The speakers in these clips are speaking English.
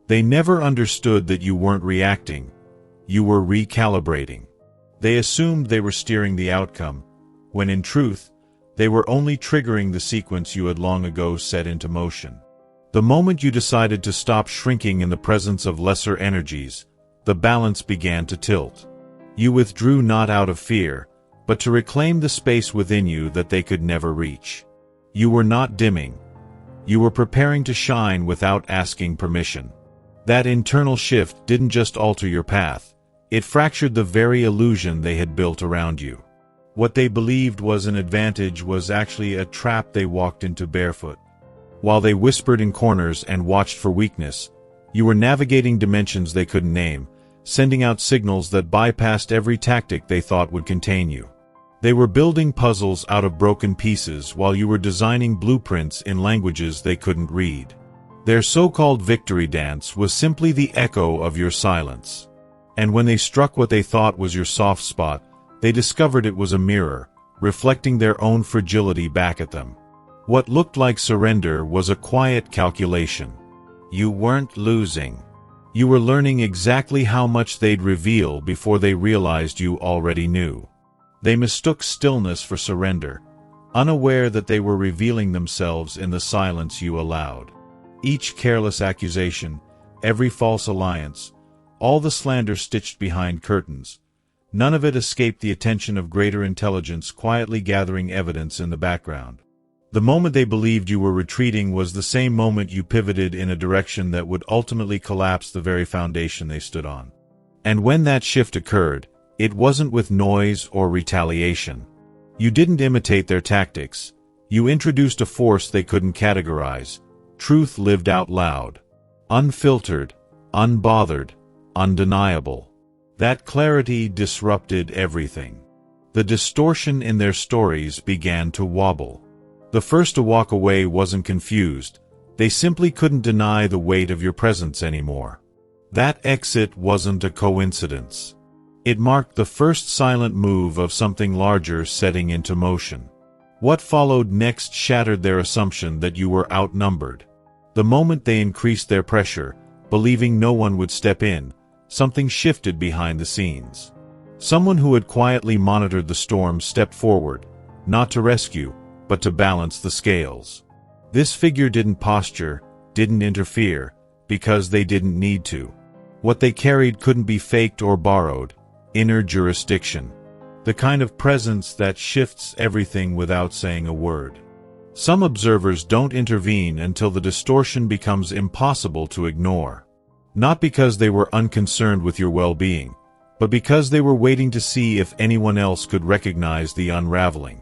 They never understood that you weren't reacting, you were recalibrating. They assumed they were steering the outcome, when in truth, they were only triggering the sequence you had long ago set into motion. The moment you decided to stop shrinking in the presence of lesser energies, the balance began to tilt. You withdrew not out of fear, but to reclaim the space within you that they could never reach. You were not dimming. You were preparing to shine without asking permission. That internal shift didn't just alter your path, it fractured the very illusion they had built around you. What they believed was an advantage was actually a trap they walked into barefoot. While they whispered in corners and watched for weakness, you were navigating dimensions they couldn't name, sending out signals that bypassed every tactic they thought would contain you. They were building puzzles out of broken pieces while you were designing blueprints in languages they couldn't read. Their so-called victory dance was simply the echo of your silence. And when they struck what they thought was your soft spot, they discovered it was a mirror, reflecting their own fragility back at them. What looked like surrender was a quiet calculation. You weren't losing. You were learning exactly how much they'd reveal before they realized you already knew. They mistook stillness for surrender, unaware that they were revealing themselves in the silence you allowed. Each careless accusation, every false alliance, all the slander stitched behind curtains, none of it escaped the attention of greater intelligence quietly gathering evidence in the background. The moment they believed you were retreating was the same moment you pivoted in a direction that would ultimately collapse the very foundation they stood on. And when that shift occurred, it wasn't with noise or retaliation. You didn't imitate their tactics. You introduced a force they couldn't categorize. Truth lived out loud. Unfiltered, unbothered, undeniable. That clarity disrupted everything. The distortion in their stories began to wobble. The first to walk away wasn't confused. They simply couldn't deny the weight of your presence anymore. That exit wasn't a coincidence. It marked the first silent move of something larger setting into motion. What followed next shattered their assumption that you were outnumbered. The moment they increased their pressure, believing no one would step in, something shifted behind the scenes. Someone who had quietly monitored the storm stepped forward, not to rescue, but to balance the scales. This figure didn't posture, didn't interfere, because they didn't need to. What they carried couldn't be faked or borrowed. Inner jurisdiction. The kind of presence that shifts everything without saying a word. Some observers don't intervene until the distortion becomes impossible to ignore. Not because they were unconcerned with your well-being, but because they were waiting to see if anyone else could recognize the unraveling.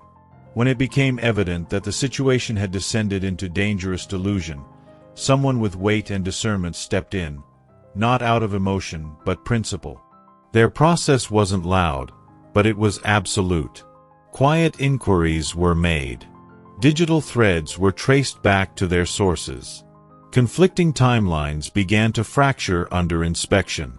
When it became evident that the situation had descended into dangerous delusion, someone with weight and discernment stepped in, not out of emotion, but principle. Their process wasn't loud, but it was absolute. Quiet inquiries were made. Digital threads were traced back to their sources. Conflicting timelines began to fracture under inspection.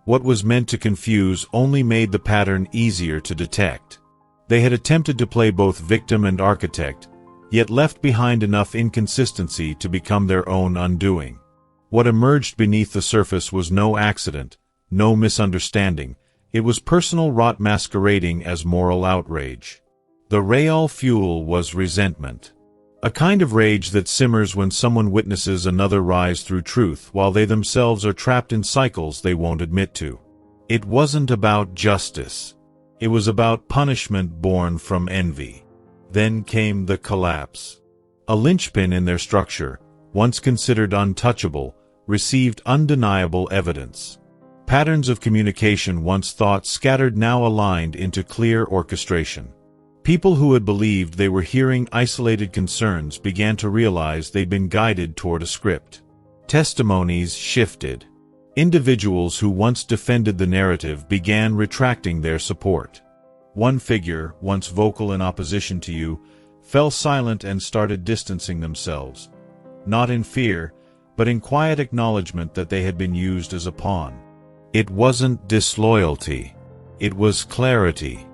What was meant to confuse only made the pattern easier to detect. They had attempted to play both victim and architect, yet left behind enough inconsistency to become their own undoing. What emerged beneath the surface was no accident, no misunderstanding. It was personal rot masquerading as moral outrage. The real fuel was resentment. A kind of rage that simmers when someone witnesses another rise through truth while they themselves are trapped in cycles they won't admit to. It wasn't about justice. It was about punishment born from envy. Then came the collapse. A linchpin in their structure, once considered untouchable, received undeniable evidence. Patterns of communication once thought scattered now aligned into clear orchestration. People who had believed they were hearing isolated concerns began to realize they'd been guided toward a script. Testimonies shifted. Individuals who once defended the narrative began retracting their support. One figure, once vocal in opposition to you, fell silent and started distancing themselves, not in fear, but in quiet acknowledgement that they had been used as a pawn. It wasn't disloyalty. It was clarity.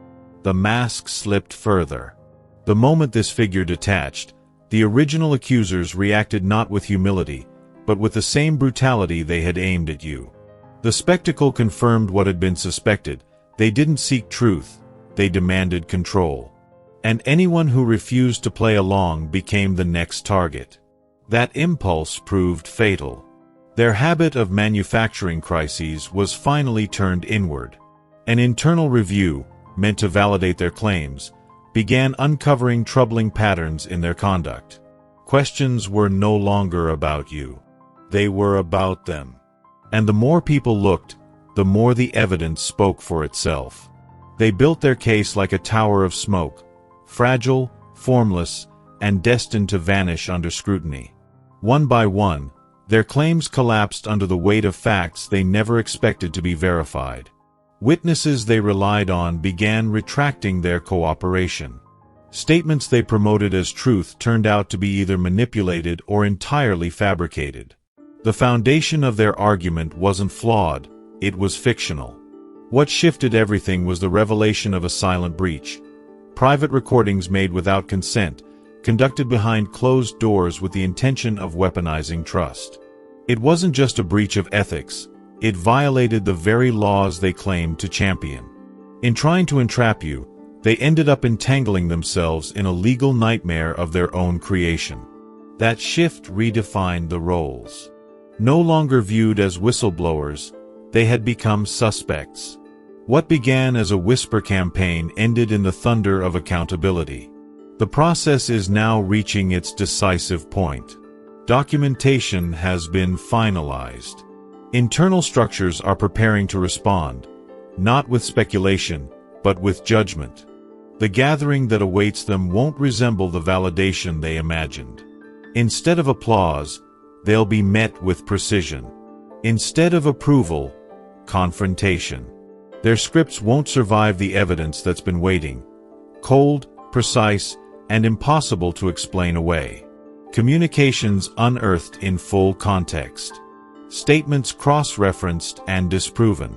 The mask slipped further. The moment this figure detached, the original accusers reacted not with humility, but with the same brutality they had aimed at you. The spectacle confirmed what had been suspected. They didn't seek truth, they demanded control. And anyone who refused to play along became the next target. That impulse proved fatal. Their habit of manufacturing crises was finally turned inward. An internal review, meant to validate their claims, began uncovering troubling patterns in their conduct. Questions were no longer about you. They were about them. And the more people looked, the more the evidence spoke for itself. They built their case like a tower of smoke, fragile, formless, and destined to vanish under scrutiny. One by one, their claims collapsed under the weight of facts they never expected to be verified. Witnesses they relied on began retracting their cooperation. Statements they promoted as truth turned out to be either manipulated or entirely fabricated. The foundation of their argument wasn't flawed, it was fictional. What shifted everything was the revelation of a silent breach. Private recordings made without consent, conducted behind closed doors with the intention of weaponizing trust. It wasn't just a breach of ethics, it violated the very laws they claimed to champion. In trying to entrap you, they ended up entangling themselves in a legal nightmare of their own creation. That shift redefined the roles. No longer viewed as whistleblowers, they had become suspects. What began as a whisper campaign ended in the thunder of accountability. The process is now reaching its decisive point. Documentation has been finalized. Internal structures are preparing to respond, not with speculation, but with judgment. The gathering that awaits them won't resemble the validation they imagined. Instead of applause, they'll be met with precision. Instead of approval, confrontation. Their scripts won't survive the evidence that's been waiting. Cold, precise, and impossible to explain away. Communications unearthed in full context. Statements cross-referenced and disproven.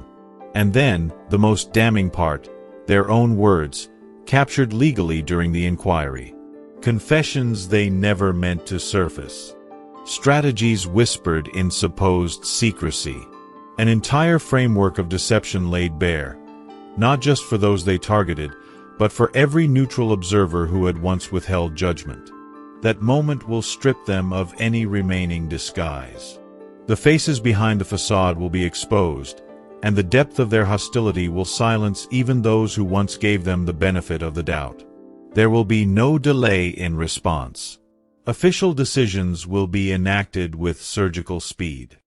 And then, the most damning part, their own words, captured legally during the inquiry. Confessions they never meant to surface. Strategies whispered in supposed secrecy. An entire framework of deception laid bare, not just for those they targeted, but for every neutral observer who had once withheld judgment. That moment will strip them of any remaining disguise. The faces behind the facade will be exposed, and the depth of their hostility will silence even those who once gave them the benefit of the doubt. There will be no delay in response. Official decisions will be enacted with surgical speed.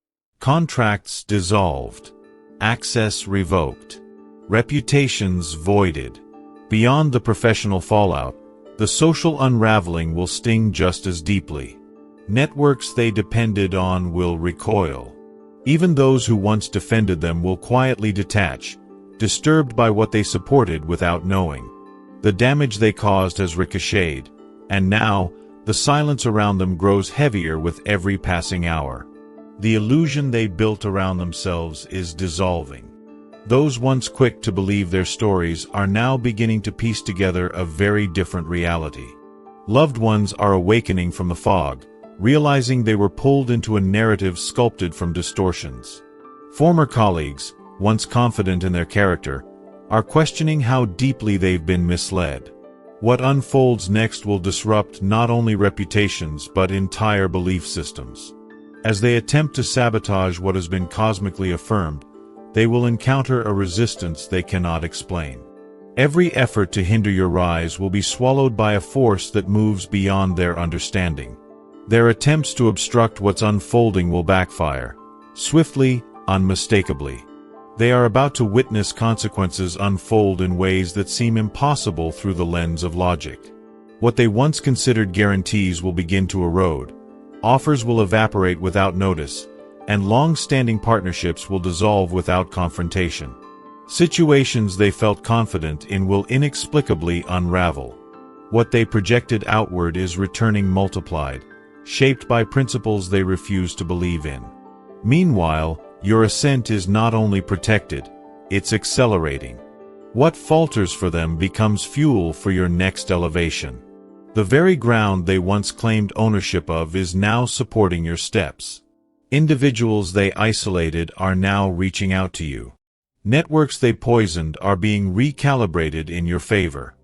Contracts dissolved. Access revoked. Reputations voided. Beyond the professional fallout, the social unraveling will sting just as deeply. Networks they depended on will recoil. Even those who once defended them will quietly detach, disturbed by what they supported without knowing. The damage they caused has ricocheted, and now, the silence around them grows heavier with every passing hour. The illusion they built around themselves is dissolving. Those once quick to believe their stories are now beginning to piece together a very different reality. Loved ones are awakening from the fog, realizing they were pulled into a narrative sculpted from distortions. Former colleagues, once confident in their character, are questioning how deeply they've been misled. What unfolds next will disrupt not only reputations but entire belief systems. As they attempt to sabotage what has been cosmically affirmed, they will encounter a resistance they cannot explain. Every effort to hinder your rise will be swallowed by a force that moves beyond their understanding. Their attempts to obstruct what's unfolding will backfire, swiftly, unmistakably. They are about to witness consequences unfold in ways that seem impossible through the lens of logic. What they once considered guarantees will begin to erode, offers will evaporate without notice, and long-standing partnerships will dissolve without confrontation. Situations they felt confident in will inexplicably unravel. What they projected outward is returning multiplied, shaped by principles they refuse to believe in. Meanwhile, your ascent is not only protected, it's accelerating. What falters for them becomes fuel for your next elevation. The very ground they once claimed ownership of is now supporting your steps. Individuals they isolated are now reaching out to you. Networks they poisoned are being recalibrated in your favor.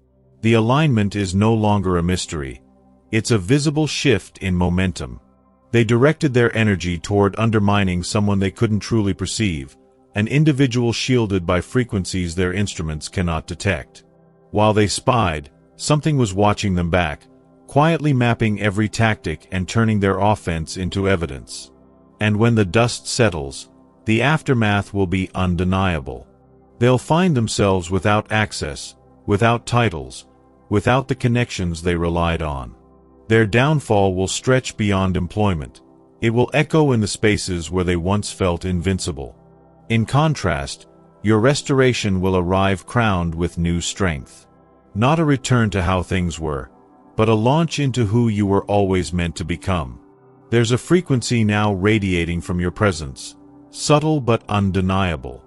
The alignment is no longer a mystery. It's a visible shift in momentum. They directed their energy toward undermining someone they couldn't truly perceive, an individual shielded by frequencies their instruments cannot detect. While they spied, something was watching them back, quietly mapping every tactic and turning their offense into evidence. And when the dust settles, the aftermath will be undeniable. They'll find themselves without access, without titles, without the connections they relied on. Their downfall will stretch beyond employment. It will echo in the spaces where they once felt invincible. In contrast, your restoration will arrive crowned with new strength. Not a return to how things were, but a launch into who you were always meant to become. There's a frequency now radiating from your presence, subtle but undeniable.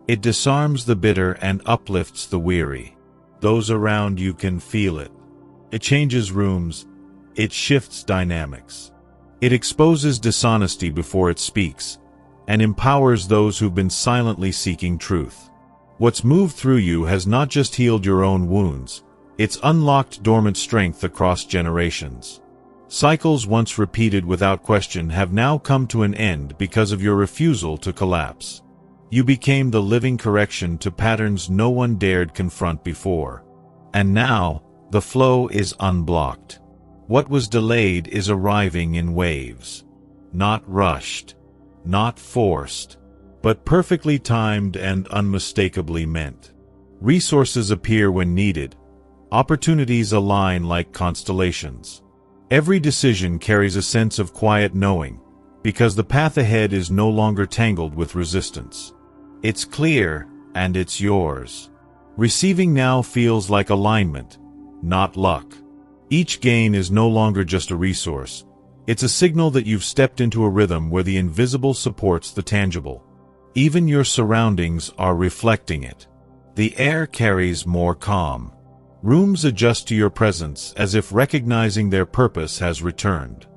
It disarms the bitter and uplifts the weary. Those around you can feel it. It changes rooms. It shifts dynamics. It exposes dishonesty before it speaks, and empowers those who've been silently seeking truth. What's moved through you has not just healed your own wounds, it's unlocked dormant strength across generations. Cycles once repeated without question have now come to an end because of your refusal to collapse. You became the living correction to patterns no one dared confront before. And now, the flow is unblocked. What was delayed is arriving in waves. Not rushed, not forced, but perfectly timed and unmistakably meant. Resources appear when needed. Opportunities align like constellations. Every decision carries a sense of quiet knowing, because the path ahead is no longer tangled with resistance. It's clear, and it's yours. Receiving now feels like alignment, not luck. Each gain is no longer just a resource. It's a signal that you've stepped into a rhythm where the invisible supports the tangible. Even your surroundings are reflecting it. The air carries more calm. Rooms adjust to your presence as if recognizing their purpose has returned.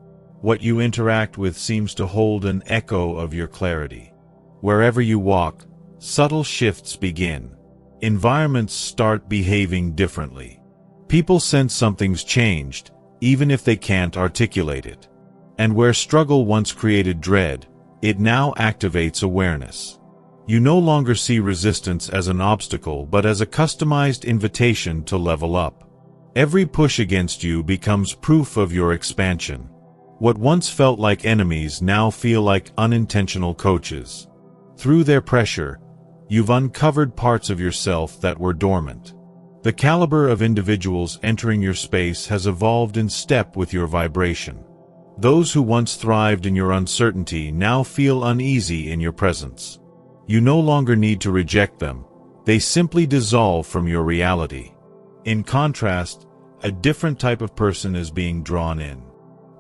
What you interact with seems to hold an echo of your clarity. Wherever you walk, subtle shifts begin. Environments start behaving differently. People sense something's changed, even if they can't articulate it. And where struggle once created dread, it now activates awareness. You no longer see resistance as an obstacle but as a customized invitation to level up. Every push against you becomes proof of your expansion. What once felt like enemies now feel like unintentional coaches. Through their pressure, you've uncovered parts of yourself that were dormant. The caliber of individuals entering your space has evolved in step with your vibration. Those who once thrived in your uncertainty now feel uneasy in your presence. You no longer need to reject them, they simply dissolve from your reality. In contrast, a different type of person is being drawn in.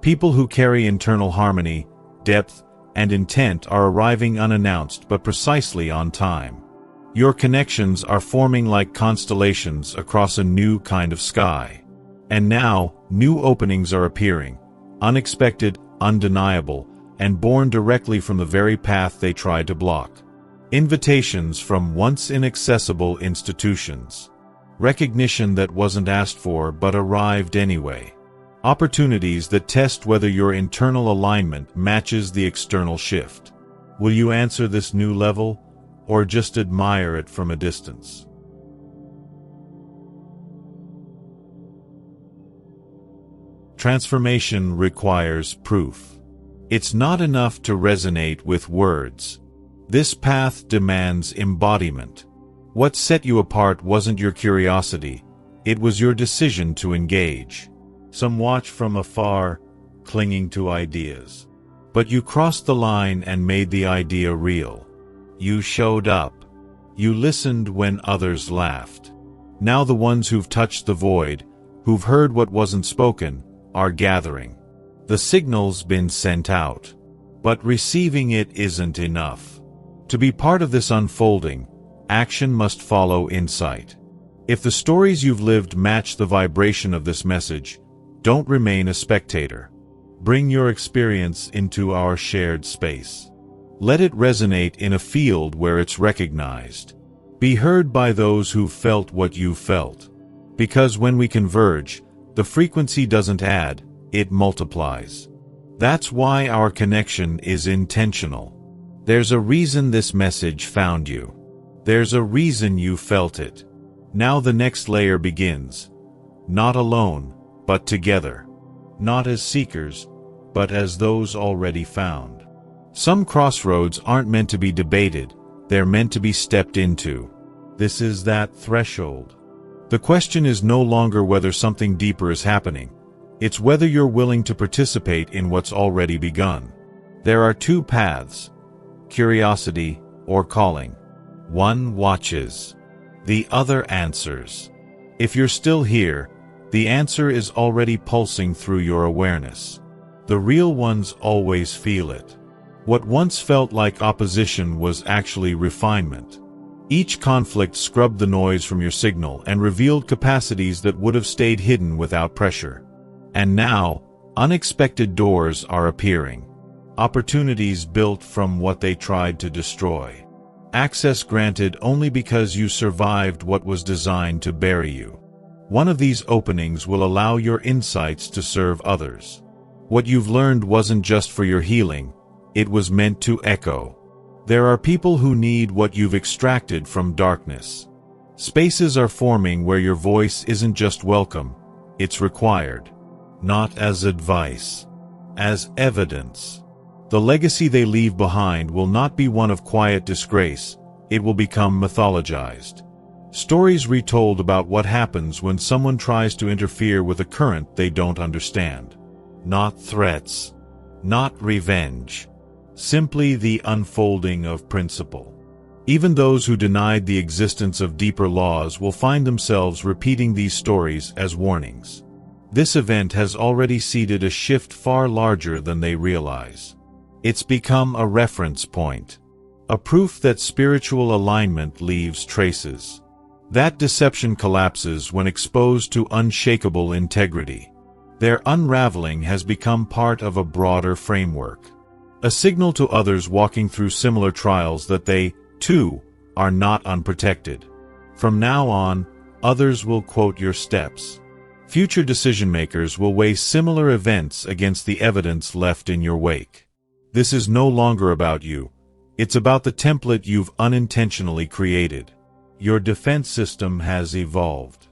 People who carry internal harmony, depth, and intent are arriving unannounced but precisely on time. Your connections are forming like constellations across a new kind of sky. And now, new openings are appearing, unexpected, undeniable, and born directly from the very path they tried to block. Invitations from once inaccessible institutions. Recognition that wasn't asked for but arrived anyway. Opportunities that test whether your internal alignment matches the external shift. Will you answer this new level, or just admire it from a distance? Transformation requires proof. It's not enough to resonate with words. This path demands embodiment. What set you apart wasn't your curiosity, it was your decision to engage. Some watch from afar, clinging to ideas. But you crossed the line and made the idea real. You showed up. You listened when others laughed. Now the ones who've touched the void, who've heard what wasn't spoken, are gathering. The signal's been sent out. But receiving it isn't enough. To be part of this unfolding, action must follow insight. If the stories you've lived match the vibration of this message, don't remain a spectator. bring your experience into our shared space. Let it resonate in a field where it's recognized. Be heard by those who felt what you felt. Because when we converge, the frequency doesn't add, it multiplies. That's why our connection is intentional. There's a reason this message found you. There's a reason you felt it. Now the next layer begins. Not alone, but together. Not as seekers, but as those already found. Some crossroads aren't meant to be debated, they're meant to be stepped into. This is that threshold. The question is no longer whether something deeper is happening. It's whether you're willing to participate in what's already begun. There are two paths: curiosity or calling. One watches. The other answers. If you're still here, the answer is already pulsing through your awareness. The real ones always feel it. What once felt like opposition was actually refinement. Each conflict scrubbed the noise from your signal and revealed capacities that would have stayed hidden without pressure. And now, unexpected doors are appearing. Opportunities built from what they tried to destroy. Access granted only because you survived what was designed to bury you. One of these openings will allow your insights to serve others. What you've learned wasn't just for your healing, it was meant to echo. There are people who need what you've extracted from darkness. Spaces are forming where your voice isn't just welcome, it's required. Not as advice, as evidence. The legacy they leave behind will not be one of quiet disgrace, it will become mythologized. Stories retold about what happens when someone tries to interfere with a current they don't understand. Not threats, not revenge, simply the unfolding of principle. Even those who denied the existence of deeper laws will find themselves repeating these stories as warnings. This event has already seeded a shift far larger than they realize. It's become a reference point, a proof that spiritual alignment leaves traces. That deception collapses when exposed to unshakable integrity. Their unraveling has become part of a broader framework, a signal to others walking through similar trials that they, too, are not unprotected. From now on, others will quote your steps. Future decision-makers will weigh similar events against the evidence left in your wake. This is no longer about you. It's about the template you've unintentionally created. Your defense system has evolved.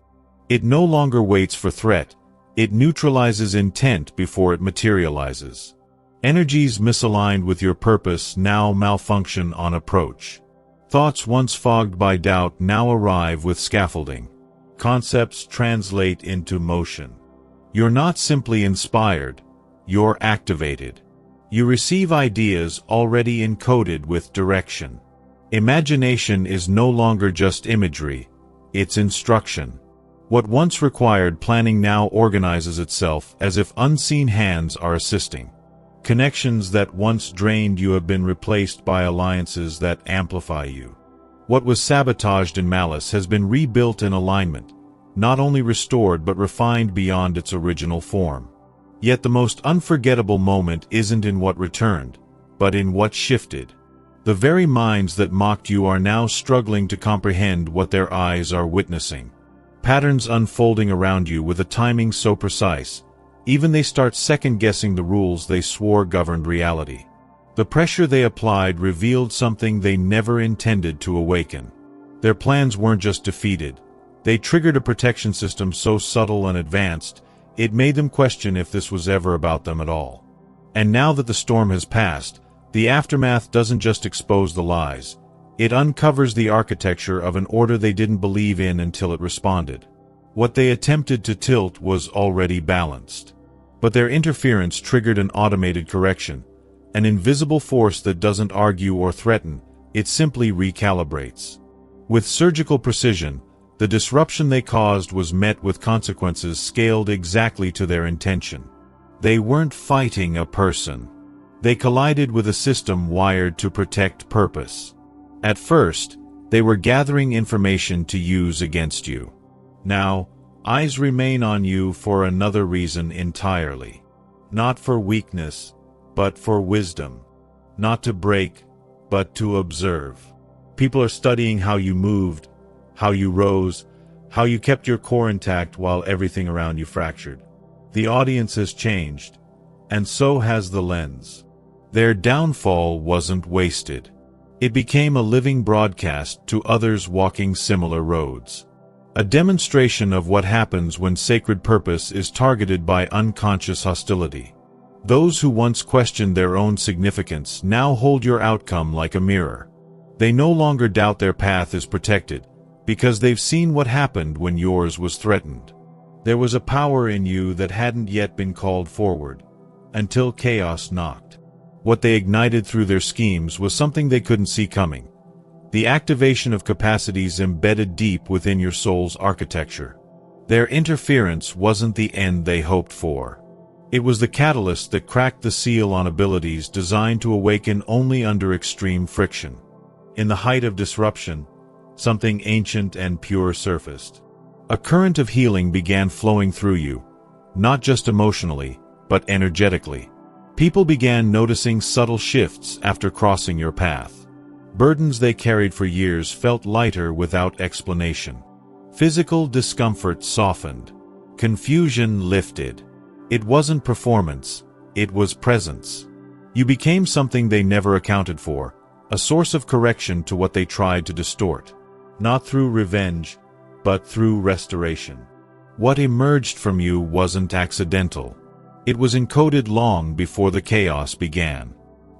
It no longer waits for threat. It neutralizes intent before it materializes. Energies misaligned with your purpose now malfunction on approach. Thoughts once fogged by doubt now arrive with scaffolding. Concepts translate into motion. You're not simply inspired, you're activated. You receive ideas already encoded with direction. Imagination is no longer just imagery, it's instruction. What once required planning now organizes itself as if unseen hands are assisting. Connections that once drained you have been replaced by alliances that amplify you. What was sabotaged in malice has been rebuilt in alignment, not only restored but refined beyond its original form. Yet the most unforgettable moment isn't in what returned, but in what shifted. The very minds that mocked you are now struggling to comprehend what their eyes are witnessing. Patterns unfolding around you with a timing so precise, even they start second-guessing the rules they swore governed reality. The pressure they applied revealed something they never intended to awaken. Their plans weren't just defeated. They triggered a protection system so subtle and advanced, it made them question if this was ever about them at all. And now that the storm has passed, the aftermath doesn't just expose the lies. It uncovers the architecture of an order they didn't believe in until it responded. What they attempted to tilt was already balanced. But their interference triggered an automated correction, an invisible force that doesn't argue or threaten, it simply recalibrates. With surgical precision, the disruption they caused was met with consequences scaled exactly to their intention. They weren't fighting a person. They collided with a system wired to protect purpose. At first, they were gathering information to use against you. Now, eyes remain on you for another reason entirely. Not for weakness, but for wisdom. Not to break, but to observe. People are studying how you moved, how you rose, how you kept your core intact while everything around you fractured. The audience has changed, and so has the lens. Their downfall wasn't wasted. It became a living broadcast to others walking similar roads. A demonstration of what happens when sacred purpose is targeted by unconscious hostility. Those who once questioned their own significance now hold your outcome like a mirror. They no longer doubt their path is protected, because they've seen what happened when yours was threatened. There was a power in you that hadn't yet been called forward, until chaos knocked. What they ignited through their schemes was something they couldn't see coming. The activation of capacities embedded deep within your soul's architecture. Their interference wasn't the end they hoped for. It was the catalyst that cracked the seal on abilities designed to awaken only under extreme friction. In the height of disruption, something ancient and pure surfaced. A current of healing began flowing through you, not just emotionally, but energetically. People began noticing subtle shifts after crossing your path. Burdens they carried for years felt lighter without explanation. Physical discomfort softened. Confusion lifted. It wasn't performance, it was presence. You became something they never accounted for, a source of correction to what they tried to distort. Not through revenge, but through restoration. What emerged from you wasn't accidental. It was encoded long before the chaos began.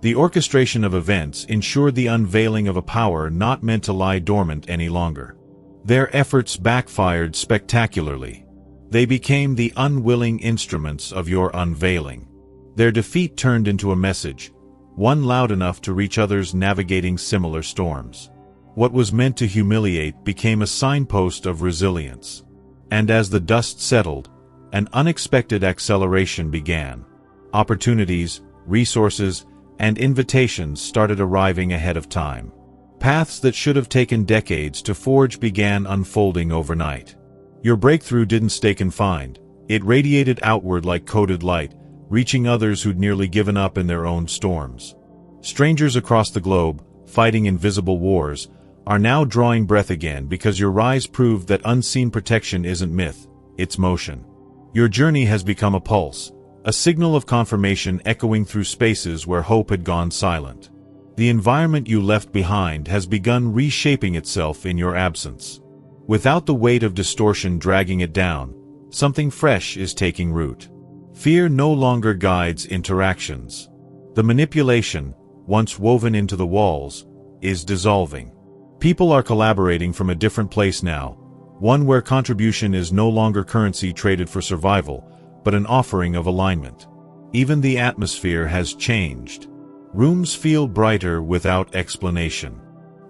The orchestration of events ensured the unveiling of a power not meant to lie dormant any longer. Their efforts backfired spectacularly. They became the unwilling instruments of your unveiling. Their defeat turned into a message, one loud enough to reach others navigating similar storms. What was meant to humiliate became a signpost of resilience. And as the dust settled, an unexpected acceleration began. Opportunities, resources, and invitations started arriving ahead of time. Paths that should have taken decades to forge began unfolding overnight. Your breakthrough didn't stay confined. It radiated outward like coded light, reaching others who'd nearly given up in their own storms. Strangers across the globe, fighting invisible wars, are now drawing breath again because your rise proved that unseen protection isn't myth, it's motion. Your journey has become a pulse, a signal of confirmation echoing through spaces where hope had gone silent. The environment you left behind has begun reshaping itself in your absence. Without the weight of distortion dragging it down, something fresh is taking root. Fear no longer guides interactions. The manipulation, once woven into the walls, is dissolving. People are collaborating from a different place now, one where contribution is no longer currency traded for survival, but an offering of alignment. Even the atmosphere has changed. Rooms feel brighter without explanation.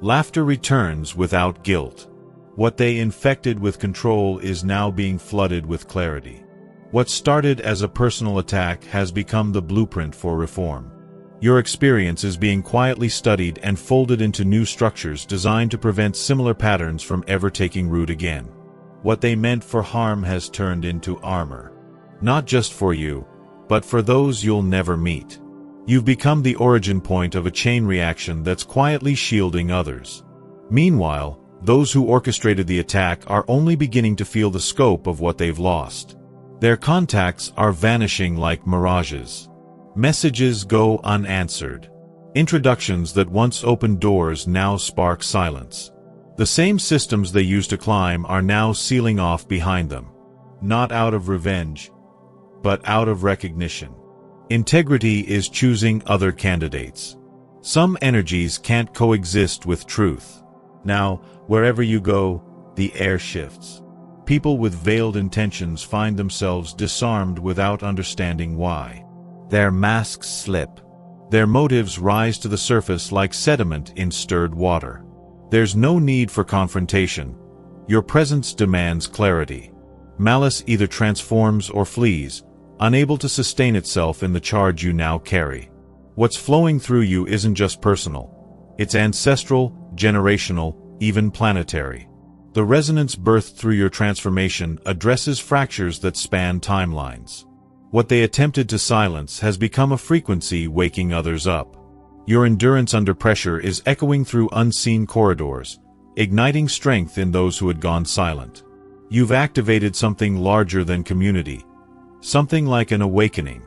Laughter returns without guilt. What they infected with control is now being flooded with clarity. What started as a personal attack has become the blueprint for reform. Your experience is being quietly studied and folded into new structures designed to prevent similar patterns from ever taking root again. What they meant for harm has turned into armor. Not just for you, but for those you'll never meet. You've become the origin point of a chain reaction that's quietly shielding others. Meanwhile, those who orchestrated the attack are only beginning to feel the scope of what they've lost. Their contacts are vanishing like mirages. Messages go unanswered. Introductions that once opened doors now spark silence. The same systems they used to climb are now sealing off behind them. Not out of revenge, but out of recognition. Integrity is choosing other candidates. Some energies can't coexist with truth. Now, wherever you go, the air shifts. People with veiled intentions find themselves disarmed without understanding why. Their masks slip. Their motives rise to the surface like sediment in stirred water. There's no need for confrontation. Your presence demands clarity. Malice either transforms or flees, unable to sustain itself in the charge you now carry. What's flowing through you isn't just personal. It's ancestral, generational, even planetary. The resonance birthed through your transformation addresses fractures that span timelines. What they attempted to silence has become a frequency waking others up. Your endurance under pressure is echoing through unseen corridors, igniting strength in those who had gone silent. You've activated something larger than community, something like an awakening.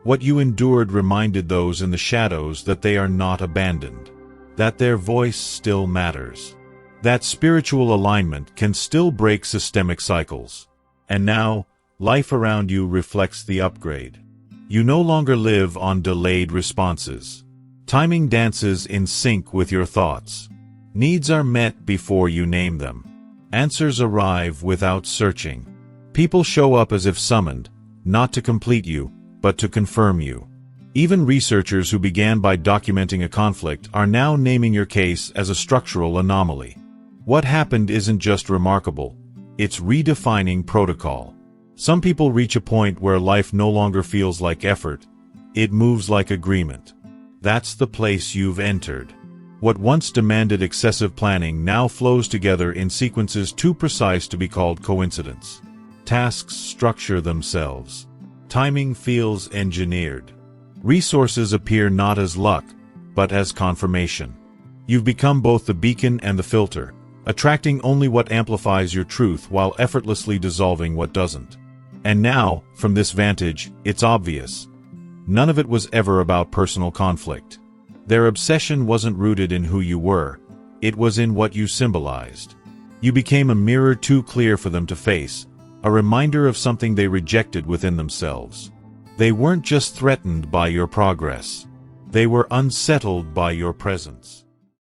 What you endured reminded those in the shadows that they are not abandoned, that their voice still matters, that spiritual alignment can still break systemic cycles. And now, life around you reflects the upgrade. You no longer live on delayed responses. Timing dances in sync with your thoughts. Needs are met before you name them. Answers arrive without searching. People show up as if summoned, not to complete you, but to confirm you. Even researchers who began by documenting a conflict are now naming your case as a structural anomaly. What happened isn't just remarkable, it's redefining protocol. Some people reach a point where life no longer feels like effort, it moves like agreement. That's the place you've entered. What once demanded excessive planning now flows together in sequences too precise to be called coincidence. Tasks structure themselves. Timing feels engineered. Resources appear not as luck, but as confirmation. You've become both the beacon and the filter, attracting only what amplifies your truth while effortlessly dissolving what doesn't. And now, from this vantage, it's obvious. None of it was ever about personal conflict. Their obsession wasn't rooted in who you were, it was in what you symbolized. You became a mirror too clear for them to face, a reminder of something they rejected within themselves. They weren't just threatened by your progress. They were unsettled by your presence.